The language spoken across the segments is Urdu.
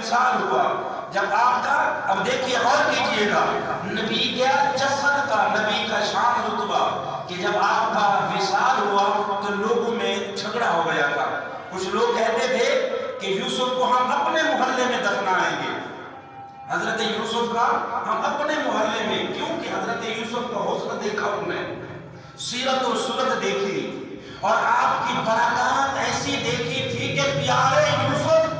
وصال ہوا، جب آپ کا، اب دیکھیے غور کیجئے گا، نبی کیا جسد کا، نبی کا شان رتبہ، کہ جب آپ کا وصال ہوا تو لوگوں میں جھگڑا ہو گیا تھا۔ کچھ لوگ کہتے تھے کہ یوسف کو ہم اپنے محلے میں دفنائیں گے، حضرت یوسف کا ہم اپنے محلے میں، کیونکہ حضرت یوسف کا حسن دیکھا انہوں نے، سیرت و صورت دیکھی، اور آپ کی برکات ایسی دیکھی تھی کہ پیارے یوسف،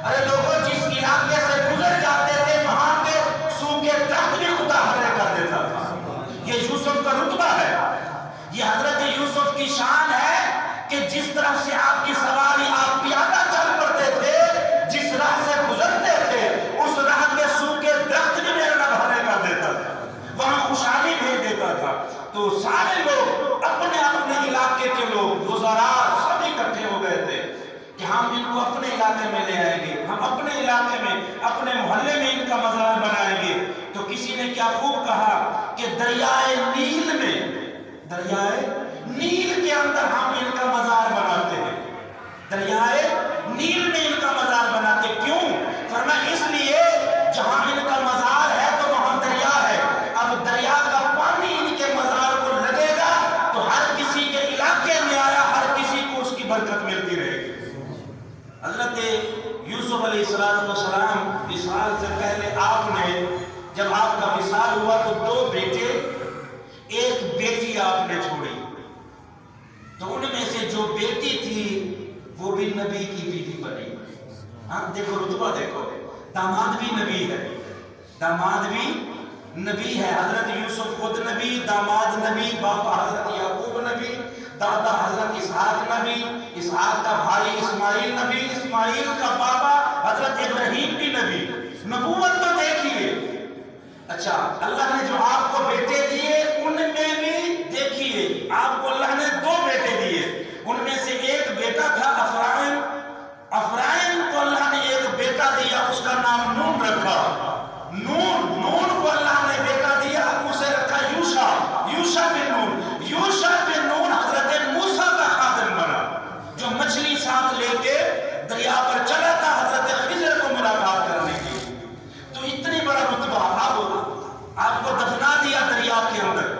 ارے لوگوں جس علاقے سے گزر جاتے تھے وہاں کے سوکھے درخت بھی خدا حرے کر دیتا تھا۔ یہ یوسف کا رتبہ ہے، یہ حضرت یوسف کی شان ہے کہ جس طرف سے آپ کی سواری، آپ پیادہ چل پڑتے تھے، جس راہ سے گزرتے تھے اس راہ کے سوکھے درخت بھی میرے رب حرے کر دیتا تھا، وہاں خوشحالی بھیج دیتا تھا۔ تو سارے لوگ اپنے اپنے علاقے کے لوگ، وزراء سب اکٹھے ہو گئے تھے کہ ہم ان کو اپنے علاقے میں لے آئیں گے، ہم اپنے علاقے میں، اپنے محلے میں ان کا مزار بنائیں گے۔ تو کسی نے کیا خوب کہا کہ دریائے نیل میں، دریائے نیل کے اندر ہم ان کا مزار بناتے ہیں، دریائے نیل میں ان کا مزار بناتے۔ کیوں؟ فرمایا اس لیے جہاں ان کا مزار ہے تو وہاں دریا ہے، اب دریا کا پانی ان کے مزار کو لگے گا تو ہر کسی کے علاقے میں آیا، ہر کسی کو اس کی برکت ملتی رہے گی۔ حضرت یوسف علیہ السلام وصال سے پہلے آپ نے، جب آپ کا وصال ہوا تو 2 بیٹے، ایک بیٹی آپ نے چھوڑی، تو ان میں سے جو بیٹی تھی وہ بھی نبی کی بیوی بنی۔ ہاں دیکھو رتبہ دیکھو، داماد بھی نبی ہے، داماد بھی نبی ہے، حضرت یوسف خود نبی، داماد نبی، باپا حضرت یعقوب نبی، دادا حضرت اسحاق نبی، اسحاق کا بھائی اسماعیل نبی، اسماعیل کا بابا حضرت ابراہیم بھی نبی۔ نبوت تو دیکھیے، اچھا اللہ نے جو آپ کو بیٹے دیے ان میں بھی دیکھیے، آپ کو اللہ نے 2 بیٹے دیے، ان میں سے ایک بیٹا تھا افرائیم، افرائیم کو اللہ نے ایک بیٹا دیا، اس کا نام نون رکھا، نون کو اللہ نے بیٹا دیا، اسے رکھا یوشع، یوشع بن نون، یوشع بن نون حضرت موسیٰ کا خادم بنا، جو مچھلی ساتھ لے کے دریا پر چلا تھا حضرت خضر کو ملاقات کرنے کی۔ تو اتنی بڑا رتبہ، آپ کو دفنا دیا دریا کے اندر۔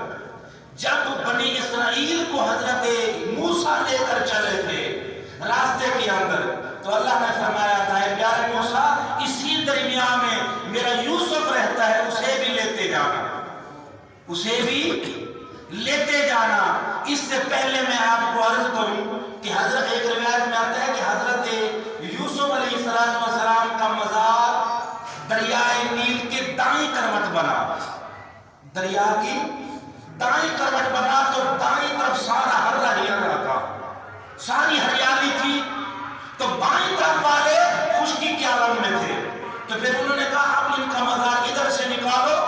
جب بنی اسرائیل کو حضرت موسیٰ لے کر چلے تھے راستے کے اندر، تو اللہ نے فرمایا تھا اے پیارے موسیٰ، اسی درمیان میں میرا یوسف رہتا ہے، اسے بھی لیتے جانا، اسے بھی لیتے جانا۔ اس سے پہلے میں آپ کو عرض کروں کہ حضرت، ایک روایت میں آتا ہے کہ حضرت یوسف علیہ السلام کا مزار دریائے نیل کے دائیں کروٹ بنا، دریا کی دائیں کروٹ بنا، تو دائیں طرف سارا ہرا ہرا تھا، ساری ہریالی تھی، تو بائیں طرف والے خشکی کے عالم میں تھے۔ تو پھر انہوں نے کہا اب ان کا مزار ادھر سے نکالو،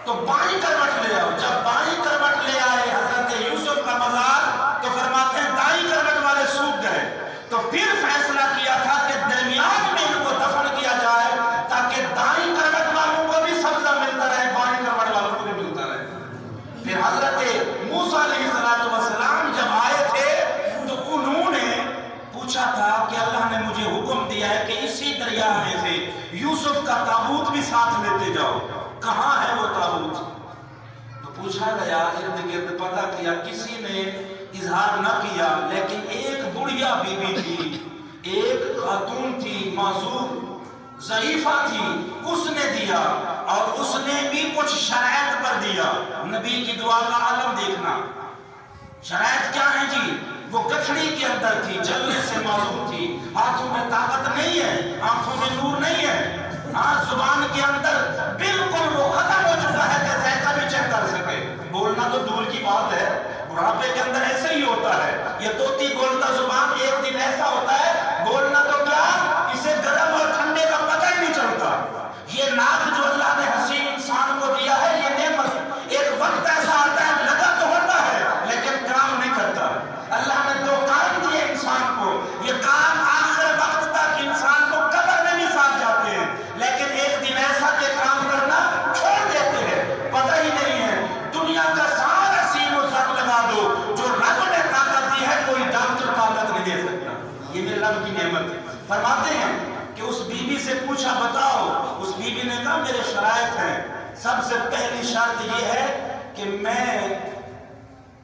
تو بائیں کروٹ لے آؤ۔ جب بائیں کروٹ لے آئے حضرت یوسف کا مزار، تو فرماتے ہیں دائیں کروٹ والے سوکھ گئے، تو پھر فیصلہ کیا تھا کہ درمیان میں ان کو دفن کیا جائے تاکہ دائیں کروٹ والوں کو بھی سبزہ ملتا رہے، بائیں کروٹ والوں کو بھی ملتا رہے۔ پھر حضرت موسیٰ علیہ السلام جب آئے تھے تو انہوں نے پوچھا تھا کہ اللہ نے مجھے حکم دیا ہے کہ اسی دریا میں سے یوسف کا تابوت بھی ساتھ لیتے جاؤ، کہاں ہے وہ تابوت؟ تو پوچھا گیا، ارد گرد پتہ کیا، کسی نے اظہار نہ کیا، لیکن ایک بڑھیا بی بی تھی، ایک خاتون تھی، معذور ضعیفہ تھی، اس نے دیا، اور اس نے بھی کچھ شرائط پر دیا۔ نبی کی دعا کا عالم دیکھنا، شرائط کیا ہے جی؟ وہ گٹھڑی کے اندر تھی، جلنے سے معذور تھی، ہاتھوں میں طاقت نہیں ہے، آنکھوں میں نور نہیں ہے، زبان کے اندر بالکل وہ ختم ہو چکا ہے کہ ذائقہ بھی چیک کر سکے، بولنا تو دور کی بات ہے، بڑھاپے کے اندر ایسے ہی ہوتا ہے، یہ توتی بولتا زبان ایک دن ایسا ہوتا ہے، بولنا تو کیا، اسے گرم اور ٹھنڈے کا پتہ ہی نہیں چلتا۔ یہ ناک جو اللہ نے حسین انسان کو دیا ہے، یہ نعمت، ایک وقت ایسا آتا ہے لگا تو ہوتا ہے لیکن کام نہیں کرتا۔ اللہ نے 2 کان دیے انسان کو، یہ کان آخر وقت تک انسان کو قبر میں بھی ساتھ جاتے ہیں، لیکن ایک دن ایسا کہ سے پوچھا بتاؤ، اس بیوی نے کہا میرے شرائط ہیں، سب سے پہلی شرط یہ ہے کہ میں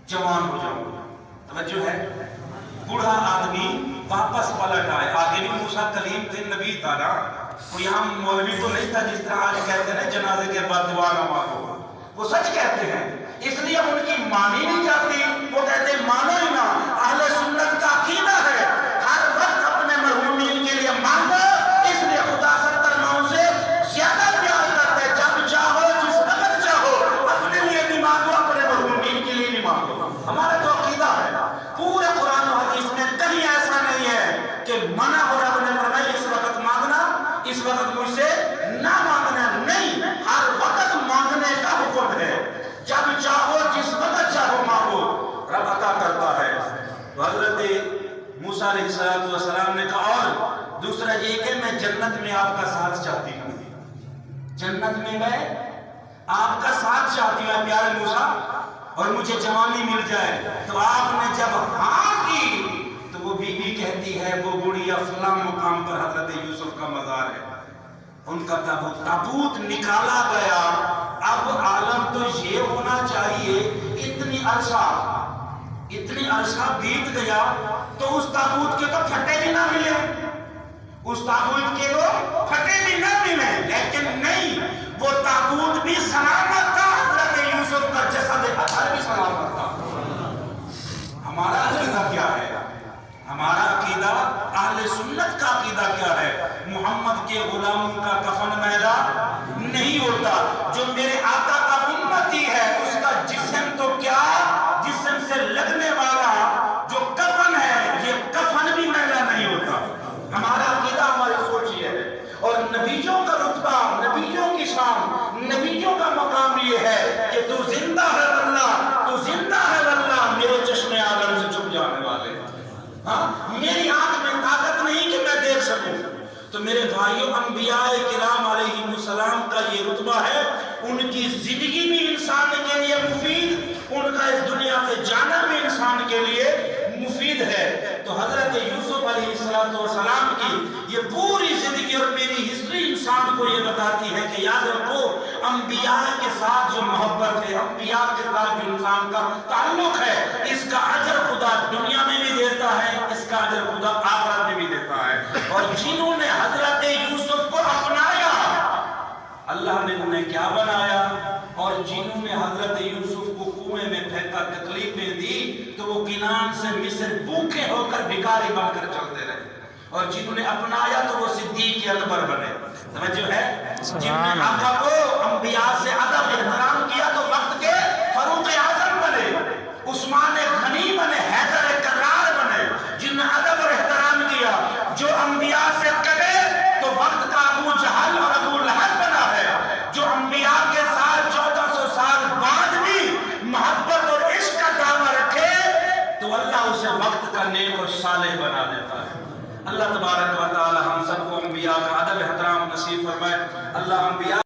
جوان ہو جاؤں. توجہ ہے، بوڑھا آدمی واپس پلٹ آئے. آگے بھی موسیٰ کلیم تھے، نبی تھا نا، کوئی یہاں مولوی تو نہیں تھا جس طرح آج کہتے ہیں جنازے کے بعد دعا نہ مانگو. وہ سچ کہتے ہیں، اس لیے ان کی مانی نہیں جاتی. وہ کہتے ہیں مانو ہی نہ. اہل سنت کا عقیدہ ہے ہر وقت اپنے مرحومین کے لیے مانگو. اس لیے خدا 70 سے زیادہ پیار کرتے ہیں. جب چاہو جس وقت چاہو اپنے لیے بھی مانگو، اپنے مرحومین کے لیے بھی مانگو. ہمارا تو عقیدہ ہے. پورے قرآن و حدیث میں کہیں ایسا نہیں ہے کہ منع ہو رب نے فرمایا اس وقت مانگنا، اس وقت مجھ سے نہ مانگنا. نہیں، ہر وقت مانگنے کا حکم ہے. جب چاہو جس وقت چاہو مانگو، رب عطا کرتا ہے. حضرت موسیٰ علیہ السلام نے کہا اور دوسرا یہ کہ میں جنت میں آپ کا ساتھ چاہتی ہوں. جنت میں میں آپ کا ساتھ چاہتی ہوں پیارے موسیٰ، اور مجھے جوانی مل جائے. تو آپ نے جب ہاں کی تو وہ بی بی کہتی ہے وہ بڑھیا فلاں مقام پر حضرت یوسف کا مزار ہے. ان کا تابوت نکالا گیا. اب عالم تو یہ ہونا چاہیے اتنی عرصہ بیت گیا تو اس تابوت کے تو پھٹے بھی نہ ملے، اس تابوت کے تو پھٹے بھی نہ ملے. لیکن نہیں، وہ تابوت بھی سلامت تھا، حضرت یوسف کا جسد اطہر بھی سلامت تھا. ہمارا عقیدہ کیا ہے؟ ہمارا عقیدہ اہل سنت کا عقیدہ کیا ہے؟ محمد کے غلاموں کا کفن میلا نہیں ہوتا. جو میرے آقا کا امتی ہے اس کا جسم تو کیا، جسم سے لگنے والا جو کفن ہے یہ کفن بھی میلا نہیں ہوتا. ہمارا عقیدہ، ہماری سوچ یہ ہے. اور نبیوں کا رتبہ، نبیوں کی شان، نبیوں کا مقام یہ ہے کہ تو زندہ ہے واللہ، تو زندہ ہے واللہ، میرے چشم عالم سے چھپ جانے والے. ہاں، میری آنکھ میں طاقت نہیں کہ میں دیکھ سکوں. تو میرے بھائیوں، انبیاء کرام علیہ السلام کا یہ رتبہ ہے. ان کی زندگی بھی انسان کے لیے مفید، ان کا اس دنیا سے جانا بھی انسان کے لیے مفید ہے. تو حضرت یوسف علیہ السلام کی یہ پوری زندگی اور میری ہسٹری انسان کو یہ بتاتی ہے کہ یاد رکھو، انبیاء کے ساتھ جو محبت ہے، انبیاء کے ساتھ جو انسان کا تعلق ہے، اس کا اجر خدا دنیا میں بھی دیتا ہے، اس کا اجر خدا آخرت میں بھی دیتا ہے. اور جنہوں نے حضرت یوسف کو اپنایا اللہ نے انہیں کیا بنایا، اور جنہوں نے حضرت یوسف کو کنویں میں پھینکا، تکلیفیں دی، تو وہ کنعان سے مصر بھوکے ہو کر بھکاری بن کر چلتے رہے. اور جنہوں نے اپنایا تو وہ صدیق اکبر بنے. توجہ ہے، جنہوں نے آقا کو انبیاء سے ادب احترام کیا تو وقت کے فاروق اعظم بنے، عثمان غنی بنے، حیدر کرار بنے. جنہوں نے ادب اور احترام کیا، جو انبیاء سے کٹے تو وقت کا ابو جہل اور ابو لہب بنا ہے. جو انبیاء کے ساتھ 1400 سال بعد بھی محبت اور عشق کا دعویٰ رکھے تو اللہ اسے وقت کا نیک اور صالح بنا دیتا ہے. اللہ تبارک و تعالی ہم سب کو انبیاء کا ادب احترام نصیب فرمائے. اللہ انبیاء